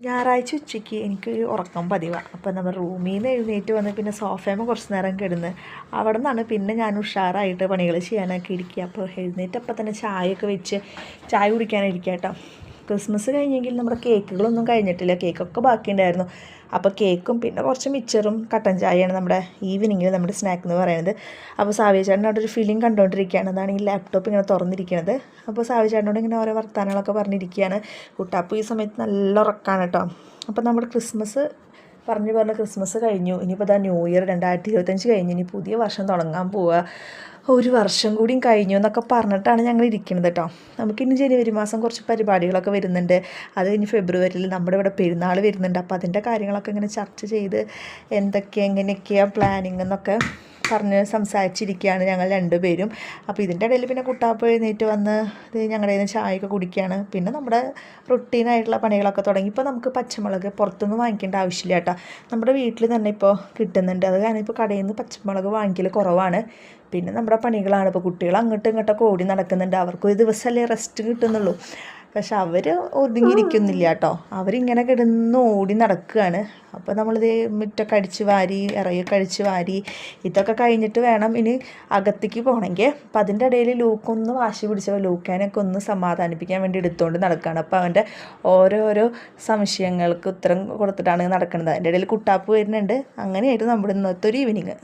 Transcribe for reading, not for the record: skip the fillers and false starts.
ഞായറാഴ്ച ഉച്ചയ്ക്ക് എനിക്കൊരു ഉറക്കം പതിവാണ്. അപ്പോൾ നമ്മൾ റൂമിൽ നിന്ന് എഴുന്നേറ്റ് വന്ന് പിന്നെ സോഫയിൽ കുറച്ച് നേരം കിടന്ന് അവിടെ നിന്നാണ് പിന്നെ ഞാൻ ഉഷാറായിട്ട് പണികൾ ചെയ്യാനൊക്കെ ഇരിക്കുക. അപ്പോൾ എഴുന്നേറ്റപ്പോൾ തന്നെ ചായയൊക്കെ വെച്ച് ചായ കുടിക്കാനിരിക്കുക കേട്ടോ. ക്രിസ്മസ് കഴിഞ്ഞെങ്കിൽ നമ്മുടെ കേക്കുകളൊന്നും കഴിഞ്ഞിട്ടില്ല, കേക്കൊക്കെ ബാക്കിയുണ്ടായിരുന്നു. അപ്പോൾ കേക്കും പിന്നെ കുറച്ച് മിച്ചറും കട്ടൻ ചായയാണ് നമ്മുടെ ഈവനിങ്ങിൽ നമ്മുടെ സ്നാക്ക് എന്ന് പറയുന്നത്. അപ്പോൾ സാവ്യ ചേട്ടൻ അവിടെ ഒരു ഫിലിം കണ്ടുകൊണ്ടിരിക്കുകയാണ്. അതാണ് ഈ ലാപ്ടോപ്പ് ഇങ്ങനെ തുറന്നിരിക്കുന്നത്. അപ്പോൾ സാവ്യ ചേട്ടനോട് ഇങ്ങനെ ഓരോ വർത്തമാനങ്ങളൊക്കെ പറഞ്ഞിരിക്കുകയാണ്. കുട്ടാപ്പ് ഈ സമയത്ത് നല്ല ഉറക്കമാണ് കേട്ടോ. അപ്പോൾ നമ്മുടെ ക്രിസ്മസ് പറഞ്ഞ് ക്രിസ്മസ് കഴിഞ്ഞു. ഇനിയിപ്പോൾ ഇതാ ന്യൂ ഇയർ 2025 കഴിഞ്ഞു. ഇനി പുതിയ വർഷം തുടങ്ങാൻ പോവുക. ഒരു വർഷം കൂടിയും കഴിഞ്ഞു എന്നൊക്കെ പറഞ്ഞിട്ടാണ് ഞങ്ങൾ ഇരിക്കുന്നത് കേട്ടോ. നമുക്കിനി ജനുവരി മാസം കുറച്ച് പരിപാടികളൊക്കെ വരുന്നുണ്ട്. അത് കഴിഞ്ഞ് ഫെബ്രുവരിയിൽ നമ്മുടെ ഇവിടെ പെരുന്നാൾ വരുന്നുണ്ട്. അപ്പോൾ അതിൻ്റെ കാര്യങ്ങളൊക്കെ ഇങ്ങനെ ചർച്ച ചെയ്ത് എങ്ങനെയൊക്കെയാണ് പ്ലാനിങ് എന്നൊക്കെ പറഞ്ഞ് സംസാരിച്ചിരിക്കുകയാണ് ഞങ്ങൾ രണ്ടുപേരും. അപ്പോൾ ഇതിൻ്റെ ഇടയിൽ പിന്നെ കുട്ടാപ്പ് എഴുന്നേറ്റ് വന്ന് ഇത് ഞങ്ങളുടെ കയ്യിൽ നിന്ന് ചായയൊക്കെ കുടിക്കുകയാണ്. പിന്നെ നമ്മുടെ റുട്ടീനായിട്ടുള്ള പണികളൊക്കെ തുടങ്ങി. ഇപ്പോൾ നമുക്ക് പച്ചമുളക് പുറത്തുനിന്ന് വാങ്ങിക്കേണ്ട ആവശ്യമില്ല കേട്ടോ. നമ്മുടെ വീട്ടിൽ തന്നെ ഇപ്പോൾ കിട്ടുന്നുണ്ട്. അത് കാരണം ഇപ്പോൾ കടയിൽ നിന്ന് പച്ചമുളക് വാങ്ങിക്കൽ കുറവാണ്. പിന്നെ നമ്മുടെ പണികളാണ്. ഇപ്പോൾ കുട്ടികൾ അങ്ങോട്ടും ഇങ്ങോട്ടൊക്കെ ഓടി നടക്കുന്നുണ്ട്. അവർക്കൊരു ദിവസമല്ലേ റെസ്റ്റ് കിട്ടുന്നുള്ളൂ. പക്ഷെ അവർ ഒതുങ്ങിയിരിക്കുന്നില്ല കേട്ടോ. അവരിങ്ങനെ കിടന്ന് ഓടി നടക്കുകയാണ്. അപ്പോൾ നമ്മളിത് മുറ്റൊക്കെ അടിച്ച് വാരി ഇറയൊക്കെ അടിച്ച് വാരി ഇതൊക്കെ കഴിഞ്ഞിട്ട് വേണം ഇനി അകത്തേക്ക് പോകണമെങ്കിൽ. അപ്പോൾ അതിൻ്റെ ഇടയിൽ ലൂക്കൊന്ന് വാശി പിടിച്ചപ്പോൾ ലൂക്കാനൊക്കെ ഒന്ന് സമാധാനിപ്പിക്കാൻ വേണ്ടി എടുത്തുകൊണ്ട് നടക്കുകയാണ്. അപ്പോൾ അവൻ്റെ ഓരോരോ സംശയങ്ങൾക്ക് ഉത്തരം കൊടുത്തിട്ടാണ് നടക്കുന്നത്. അതിൻ്റെ ഇടയിൽ കുട്ടാപ്പ് വരുന്നുണ്ട്. അങ്ങനെയായിരുന്നു നമ്മുടെ ഇന്നത്തെ ഒരു ഈവനിങ്.